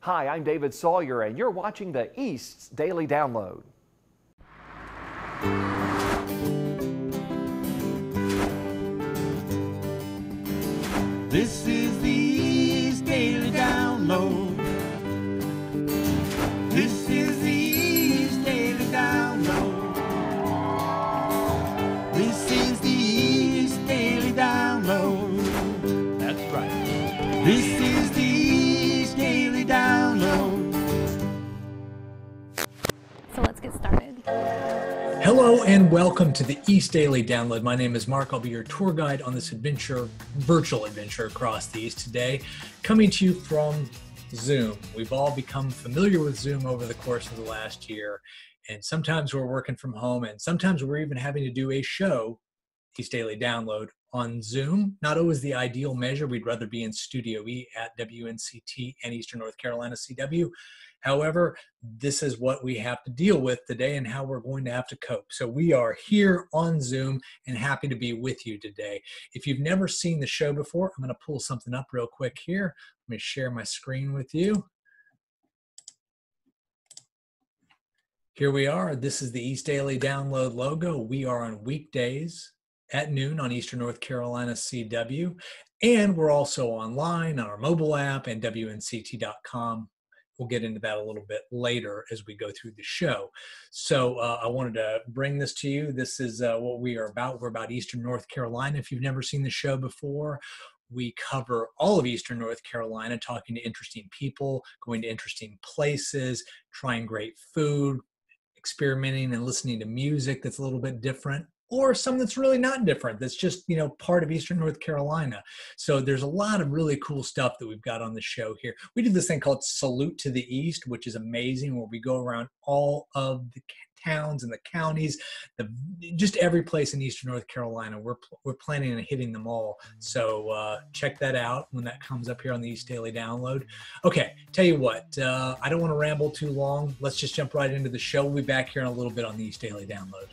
Hi, I'm David Sawyer, and you're watching the East's Daily Download. This is the East Daily Download. This is the East Daily Download. This is the East Daily Download. That's right. This is the East Daily Download. So let's get started. Hello and welcome to the East Daily Download. My name is Mark. I'll be your tour guide on this virtual adventure across the East today, coming to you from Zoom. We've all become familiar with Zoom over the course of the last year, and sometimes we're working from home, and sometimes we're even having to do a show, East Daily Download, on Zoom. Not always the ideal measure. We'd rather be in Studio E at WNCT and Eastern North Carolina CW. However, this is what we have to deal with today and how we're going to have to cope. So we are here on Zoom and happy to be with you today. If you've never seen the show before, I'm going to pull something up real quick here. Let me share my screen with you. Here we are. This is the East Daily Download logo. We are on weekdays at noon on Eastern North Carolina CW. And we're also online on our mobile app and WNCT.com. We'll get into that a little bit later as we go through the show. So I wanted to bring this to you. This is what we are about. We're about Eastern North Carolina. If you've never seen the show before, we cover all of Eastern North Carolina, talking to interesting people, going to interesting places, trying great food, experimenting and listening to music that's a little bit different, or some that's really not different, that's just, part of Eastern North Carolina. So there's a lot of really cool stuff that we've got on the show here. We do this thing called Salute to the East, which is amazing, where we go around all of the towns and the counties, just every place in Eastern North Carolina. We're planning on hitting them all. So check that out when that comes up here on the East Daily Download. Okay, tell you what, I don't want to ramble too long. Let's just jump right into the show. We'll be back here in a little bit on the East Daily Download.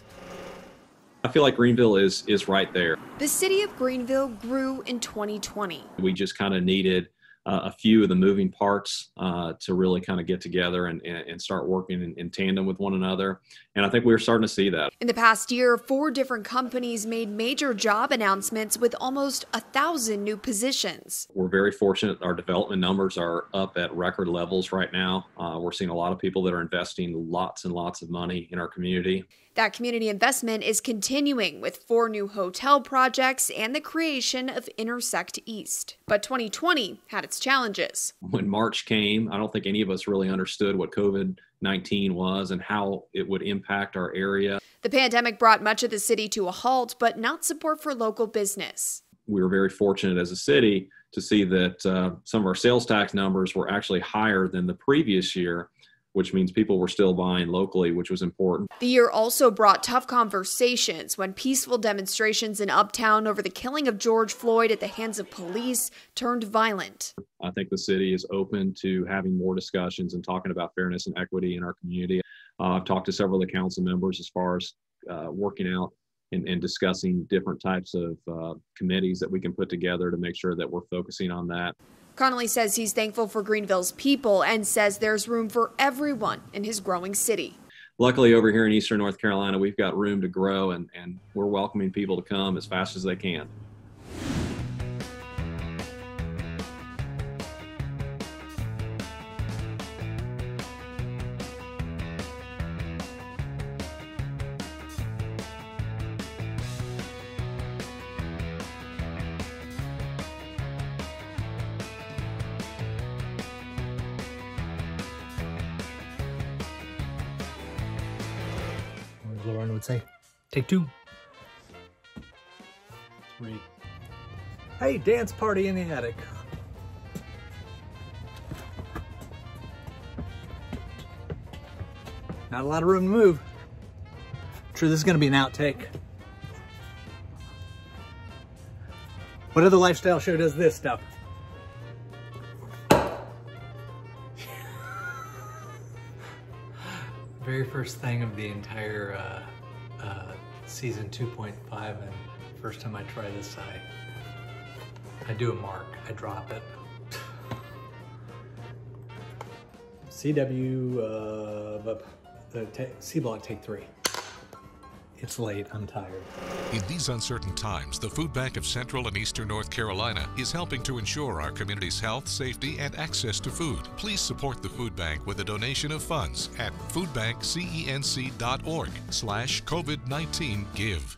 I feel like Greenville is right there. The city of Greenville grew in 2020. We just kind of needed a few of the moving parts to really kind of get together and start working in tandem with one another. And I think we're starting to see that. In the past year, 4 different companies made major job announcements with almost 1,000 new positions. We're very fortunate. Our development numbers are up at record levels right now. We're seeing a lot of people that are investing lots and lots of money in our community. That community investment is continuing with 4 new hotel projects and the creation of Intersect East. But 2020 had its challenges. When March came, I don't think any of us really understood what COVID-19 was and how it would impact our area. The pandemic brought much of the city to a halt, but not support for local business. We were very fortunate as a city to see that some of our sales tax numbers were actually higher than the previous year, which means people were still buying locally, which was important. The year also brought tough conversations when peaceful demonstrations in Uptown over the killing of George Floyd at the hands of police turned violent. I think the city is open to having more discussions and talking about fairness and equity in our community. I've talked to several of the council members as far as working out and discussing different types of committees that we can put together to make sure that we're focusing on that. Connolly says he's thankful for Greenville's people and says there's room for everyone in his growing city. Luckily, over here in Eastern North Carolina, we've got room to grow, and we're welcoming people to come as fast as they can. Lauren would say, take 2. 3. Hey, dance party in the attic. Not a lot of room to move. I'm sure this is going to be an outtake. What other lifestyle show does this stuff? Very first thing of the entire season 2.5, and first time I try this, I do a mark, I drop it. CW, C block, take 3. It's late, I'm tired. In these uncertain times, the Food Bank of Central and Eastern North Carolina is helping to ensure our community's health, safety, and access to food. Please support the Food Bank with a donation of funds at foodbankcenc.org/COVID-19give.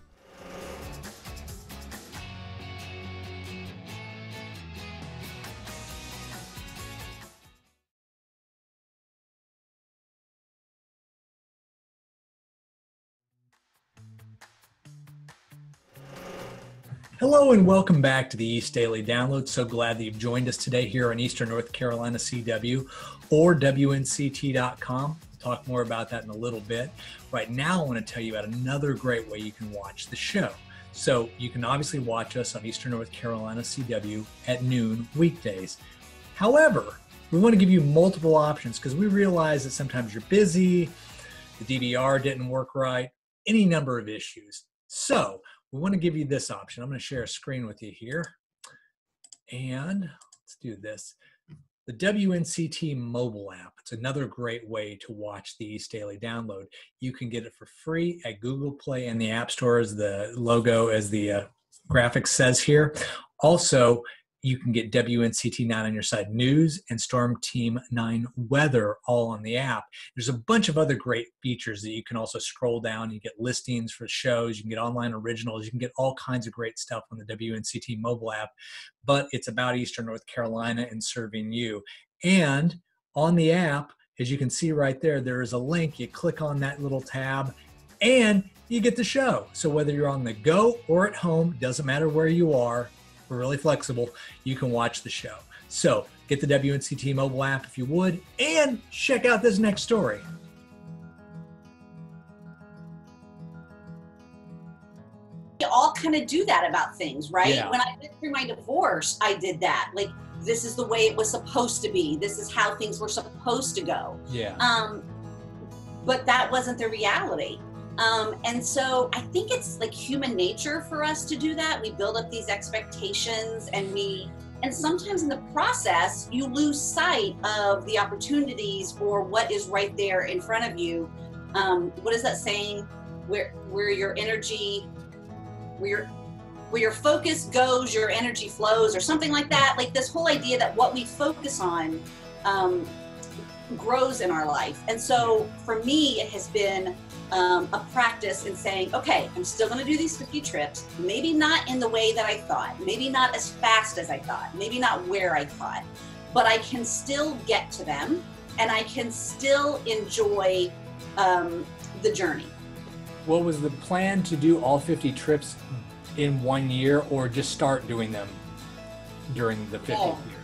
Hello and welcome back to the East Daily Download. So glad that you've joined us today here on Eastern North Carolina CW or WNCT.com. We'll talk more about that in a little bit. Right now, I want to tell you about another great way you can watch the show. So you can obviously watch us on Eastern North Carolina CW at noon weekdays. However, we want to give you multiple options because we realize that sometimes you're busy, the DVR didn't work right, any number of issues. So we want to give you this option. I'm going to share a screen with you here. And let's do this. The WNCT mobile app. It's another great way to watch the East Daily Download. You can get it for free at Google Play and the App Store, as the logo, as the graphics says here. Also, you can get WNCT 9 on your side news and Storm Team 9 weather all on the app. There's a bunch of other great features that you can also scroll down. You get listings for shows, you can get online originals, you can get all kinds of great stuff on the WNCT mobile app, but it's about Eastern North Carolina and serving you. And on the app, as you can see right there, there is a link. You click on that little tab and you get the show. So whether you're on the go or at home, doesn't matter where you are, we're really flexible. You can watch the show. So get the WNCT mobile app if you would, and check out this next story. We all kind of do that about things, right? Yeah. When I went through my divorce, I did that. Like, this is the way it was supposed to be. This is how things were supposed to go. Yeah. But that wasn't the reality. And so I think it's like human nature for us to do that. We build up these expectations and sometimes in the process, you lose sight of the opportunities or what is right there in front of you. What is that saying? Where your energy, where your focus goes, your energy flows, or something like that. Like this whole idea that what we focus on grows in our life. And so for me, it has been a practice in saying, okay, I'm still going to do these 50 trips, maybe not in the way that I thought, maybe not as fast as I thought, maybe not where I thought, but I can still get to them and I can still enjoy the journey. What was the plan, to do all 50 trips in 1 year or just start doing them during the 50th year?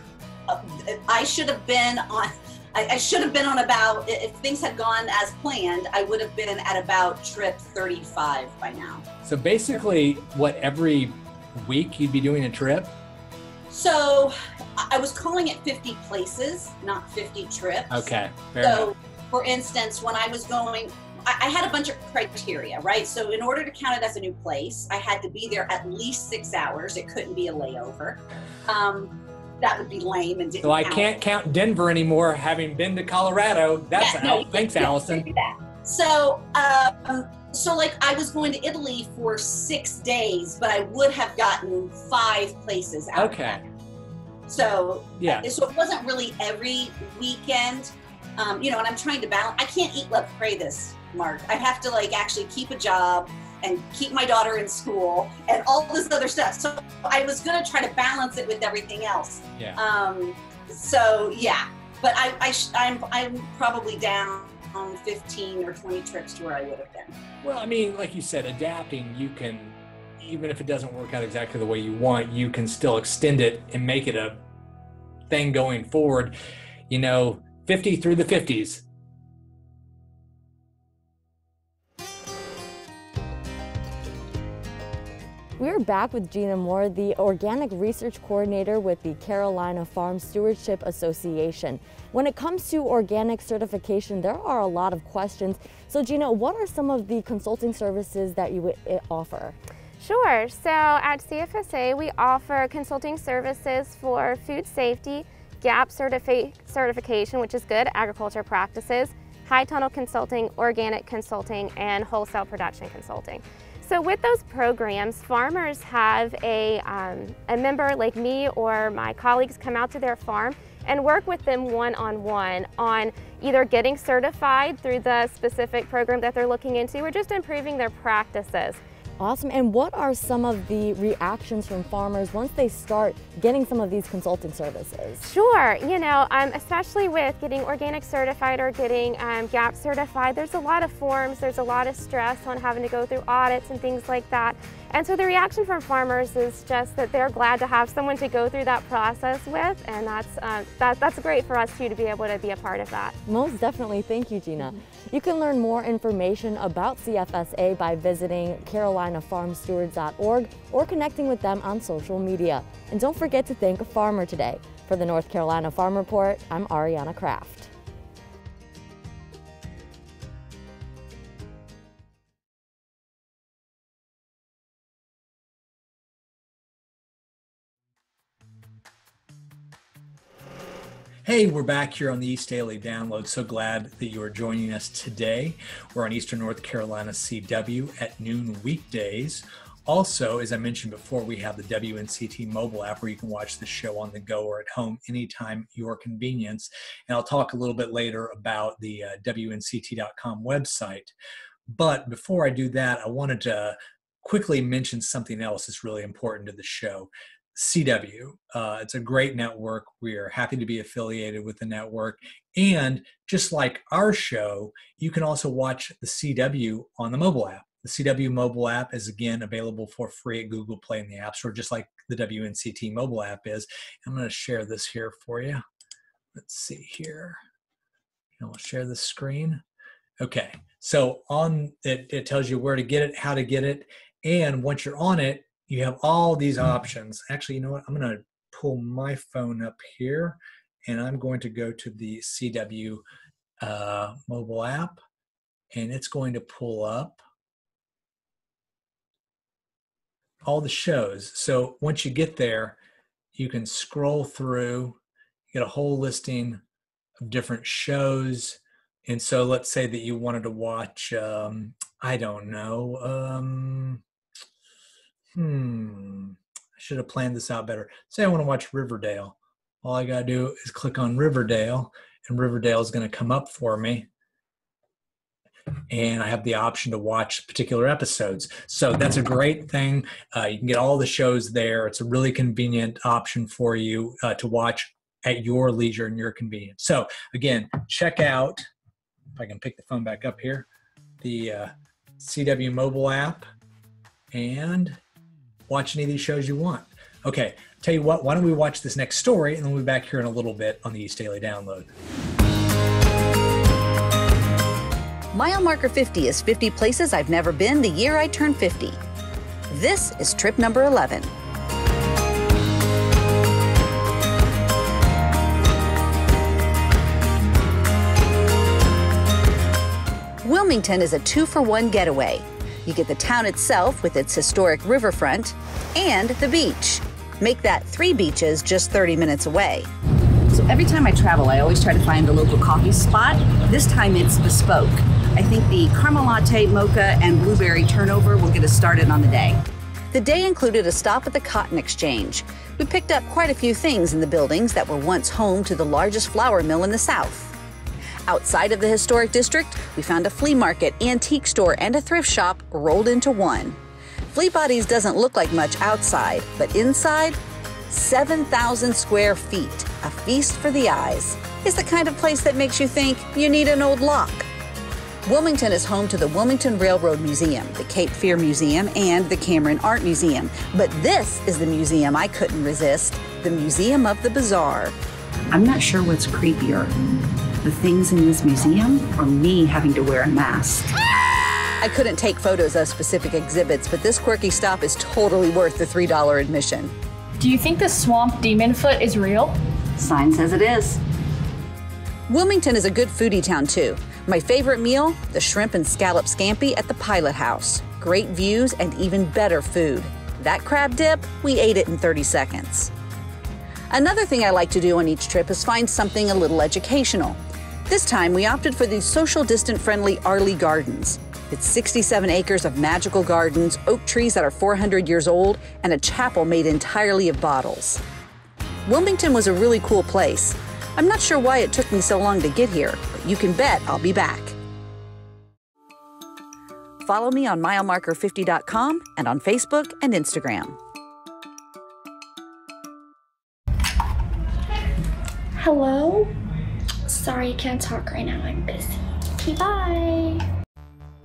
I should have been on about, if things had gone as planned, I would have been at about trip 35 by now. So basically, what, every week you'd be doing a trip? So I was calling it 50 places, not 50 trips. Okay, fair enough. For instance, when I was going, I had a bunch of criteria, right? So in order to count it as a new place, I had to be there at least 6 hours. It couldn't be a layover. That would be lame and didn't So I can't count Denver anymore, having been to Colorado. That's out. Thanks, Allison. So, like I was going to Italy for 6 days, but I would have gotten 5 places out of that. So, so it wasn't really every weekend, and I'm trying to balance. I can't eat, love, pray this, Mark. I have to actually keep a job and keep my daughter in school and all this other stuff. So I was going to try to balance it with everything else. But I'm probably down on 15 or 20 trips to where I would have been. Well, I mean, like you said, adapting, you can, even if it doesn't work out exactly the way you want, you can still extend it and make it a thing going forward. 50 through the 50s. We're back with Gina Moore, the Organic Research Coordinator with the Carolina Farm Stewardship Association. When it comes to organic certification, there are a lot of questions. So Gina, what are some of the consulting services that you would offer? Sure. So at CFSA, we offer consulting services for food safety, GAP certification, which is good agriculture practices, high tunnel consulting, organic consulting, and wholesale production consulting. So with those programs, farmers have a member like me or my colleagues come out to their farm and work with them one-on-one on either getting certified through the specific program that they're looking into or just improving their practices. Awesome. And what are some of the reactions from farmers once they start getting some of these consulting services? Sure. You know, especially with getting organic certified or getting GAP certified, there's a lot of forms, there's a lot of stress on having to go through audits and things like that. And so the reaction from farmers is just that they're glad to have someone to go through that process with, and that's great for us too to be able to be a part of that. Most definitely. Thank you, Gina. You can learn more information about CFSA by visiting carolinafarmstewards.org or connecting with them on social media. And don't forget to thank a farmer today. For the North Carolina Farm Report, I'm Ariana Kraft. Hey, we're back here on the East Daily Download. So glad that you are joining us today. We're on Eastern North Carolina CW at noon weekdays. Also, as I mentioned before, we have the WNCT mobile app where you can watch the show on the go or at home anytime your convenience. And I'll talk a little bit later about the WNCT.com website. But before I do that, I wanted to quickly mention something else that's really important to the show. CW. It's a great network. We are happy to be affiliated with the network. And just like our show, you can also watch the CW on the mobile app. The CW mobile app is, again, available for free at Google Play and the App Store, just like the WNCT mobile app is. I'm going to share this here for you. Let's see here. I'll share the screen. Okay, so on it tells you where to get it, how to get it, and once you're on it, you have all these options. Actually, you know what? I'm going to pull my phone up here, and I'm going to go to the CW mobile app, and it's going to pull up all the shows. So once you get there, you can scroll through, get a whole listing of different shows. And so let's say that you wanted to watch, I don't know, I should have planned this out better. Say I want to watch Riverdale. All I got to do is click on Riverdale, and Riverdale is going to come up for me. And I have the option to watch particular episodes. So that's a great thing. You can get all the shows there. It's a really convenient option for you to watch at your leisure and your convenience. So again, check out, if I can pick the phone back up here, the CW mobile app, and watch any of these shows you want. Okay, tell you what, why don't we watch this next story, and then we'll be back here in a little bit on the East Daily Download. Mile Marker 50 is 50 places I've never been the year I turned 50. This is trip number 11. Wilmington is a 2-for-1 getaway. You get the town itself with its historic riverfront and the beach. Make that 3 beaches just 30 minutes away. So every time I travel, I always try to find the local coffee spot. This time it's bespoke. I think the caramel latte, mocha, and blueberry turnover will get us started on the day. The day included a stop at the Cotton Exchange. We picked up quite a few things in the buildings that were once home to the largest flour mill in the South. Outside of the historic district, we found a flea market, antique store, and a thrift shop rolled into one. Flea Bodies doesn't look like much outside, but inside, 7,000 square feet, a feast for the eyes. It's the kind of place that makes you think you need an old lock. Wilmington is home to the Wilmington Railroad Museum, the Cape Fear Museum, and the Cameron Art Museum. But this is the museum I couldn't resist, the Museum of the Bizarre. I'm not sure what's creepier, the things in this museum or me having to wear a mask. I couldn't take photos of specific exhibits, but this quirky stop is totally worth the $3 admission. Do you think the swamp demon foot is real? Sign says it is. Wilmington is a good foodie town too. My favorite meal, the shrimp and scallop scampi at the Pilot House. Great views and even better food. That crab dip, we ate it in 30 seconds. Another thing I like to do on each trip is find something a little educational. This time we opted for the social distant friendly Arley Gardens. It's 67 acres of magical gardens, oak trees that are 400 years old, and a chapel made entirely of bottles. Wilmington was a really cool place. I'm not sure why it took me so long to get here, but you can bet I'll be back. Follow me on milemarker50.com and on Facebook and Instagram. Hello? Sorry, I can't talk right now. I'm busy. Okay, bye.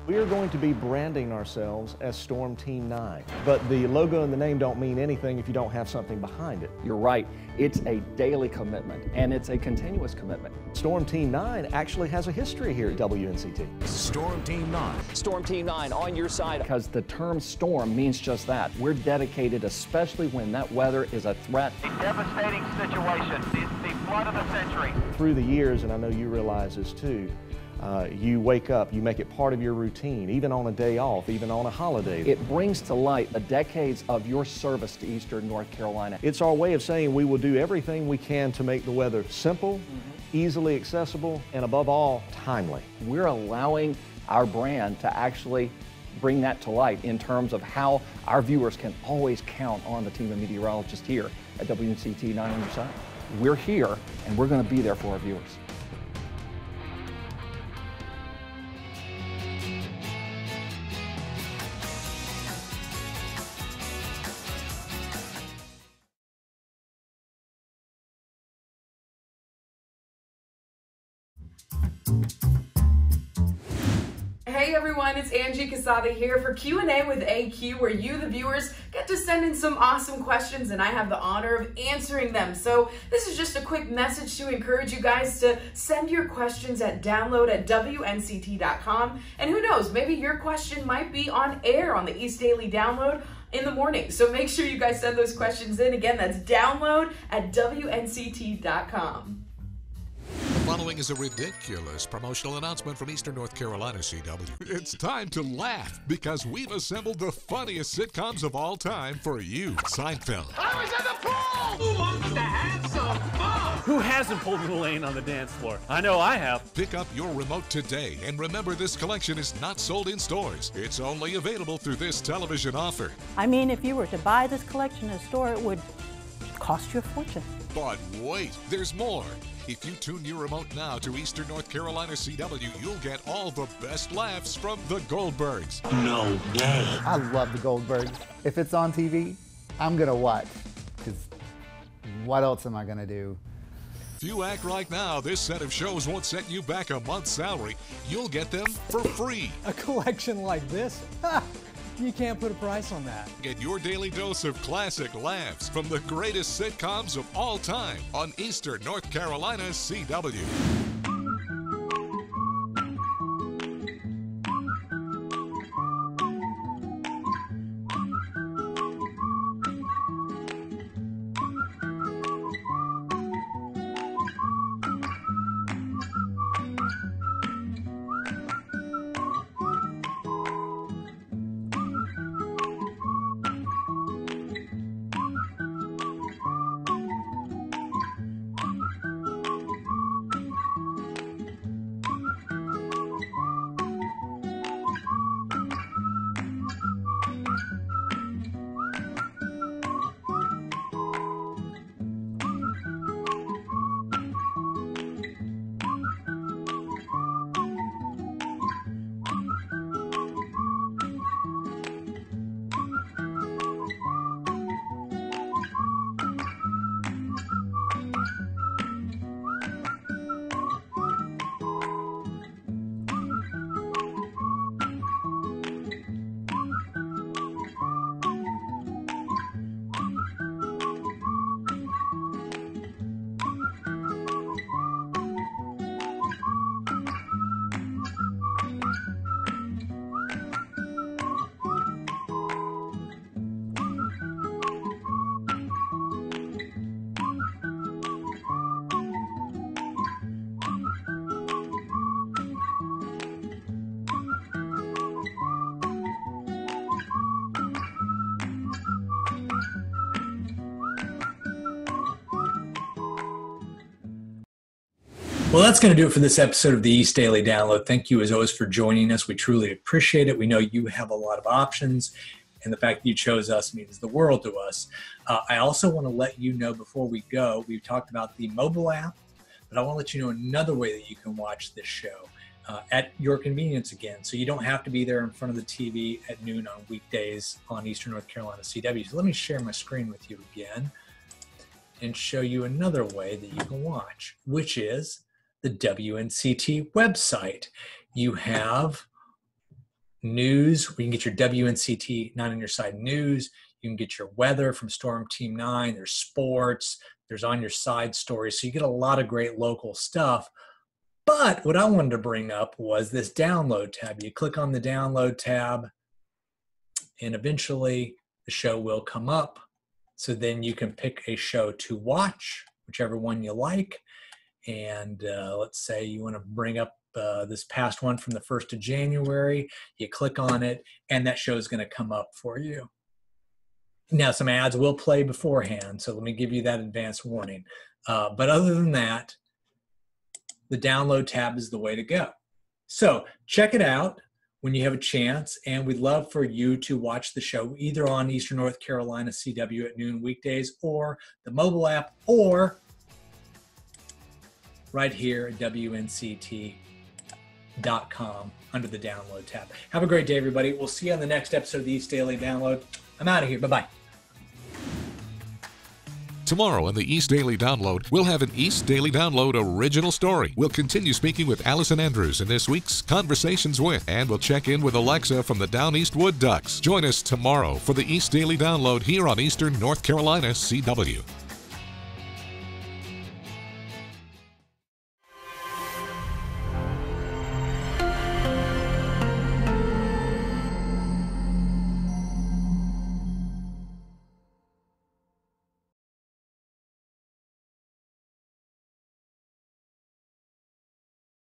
We are going to be branding ourselves as Storm Team 9, but the logo and the name don't mean anything if you don't have something behind it. You're right. It's a daily commitment, and it's a continuous commitment. Storm Team 9 actually has a history here at WNCT. Storm Team 9. Storm Team 9 on your side. Because the term storm means just that. We're dedicated, especially when that weather is a threat. A devastating situation. It's the flood of the century. Through the years, and I know you realize this too, you wake up, you make it part of your routine, even on a day off, even on a holiday. It brings to light the decades of your service to Eastern North Carolina. It's our way of saying we will do everything we can to make the weather simple, easily accessible, and above all, timely. We're allowing our brand to actually bring that to light in terms of how our viewers can always count on the team of meteorologists here at WNCT 9 on your side. We're here, and we're going to be there for our viewers. Hey everyone, it's Angie Casada here for Q&A with AQ, where you, the viewers, get to send in some awesome questions and I have the honor of answering them. So this is just a quick message to encourage you guys to send your questions at download@WNCT.com. And who knows, maybe your question might be on air on the East Daily Download in the morning. So make sure you guys send those questions in. Again, that's download@WNCT.com. The following is a ridiculous promotional announcement from Eastern North Carolina CW. It's time to laugh because we've assembled the funniest sitcoms of all time for you. Seinfeld. I was in the pool! Who wants to have some fun? Who hasn't pulled the lane on the dance floor? I know I have. Pick up your remote today, and remember this collection is not sold in stores. It's only available through this television offer. I mean, if you were to buy this collection in a store, it would cost you a fortune. But wait, there's more. If you tune your remote now to Eastern North Carolina CW, you'll get all the best laughs from the Goldbergs. No way. I love the Goldbergs. If it's on TV, I'm gonna watch, because what else am I gonna do? If you act right now, this set of shows won't set you back a month's salary. You'll get them for free. A collection like this? You can't put a price on that. Get your daily dose of classic laughs from the greatest sitcoms of all time on Eastern North Carolina CW. Well, that's going to do it for this episode of the East Daily Download. Thank you, as always, for joining us. We truly appreciate it. We know you have a lot of options, and the fact that you chose us means the world to us. I also want to let you know before we go, we've talked about the mobile app, but I want to let you know another way that you can watch this show at your convenience again. So you don't have to be there in front of the TV at noon on weekdays on Eastern North Carolina CW. So let me share my screen with you again and show you another way that you can watch, which is the WNCT website. You have news where you can get your WNCT 9 on your side news. You can get your weather from Storm Team 9. There's sports. There's on your side stories. So you get a lot of great local stuff. But what I wanted to bring up was this download tab. You click on the download tab and eventually the show will come up. So then you can pick a show to watch, whichever one you like. And let's say you want to bring up this past one from the 1st of January. You click on it, and that show is going to come up for you. Now, some ads will play beforehand, so let me give you that advance warning. But other than that, the download tab is the way to go. So check it out when you have a chance, and we'd love for you to watch the show either on Eastern North Carolina CW at noon weekdays, or the mobile app, or right here at WNCT.com under the download tab. Have a great day, everybody. We'll see you on the next episode of the East Daily Download. I'm out of here. Bye-bye. Tomorrow on the East Daily Download, we'll have an East Daily Download original story. We'll continue speaking with Allison Andrews in this week's Conversations With, and we'll check in with Alexa from the Down East Wood Ducks. Join us tomorrow for the East Daily Download here on Eastern North Carolina CW.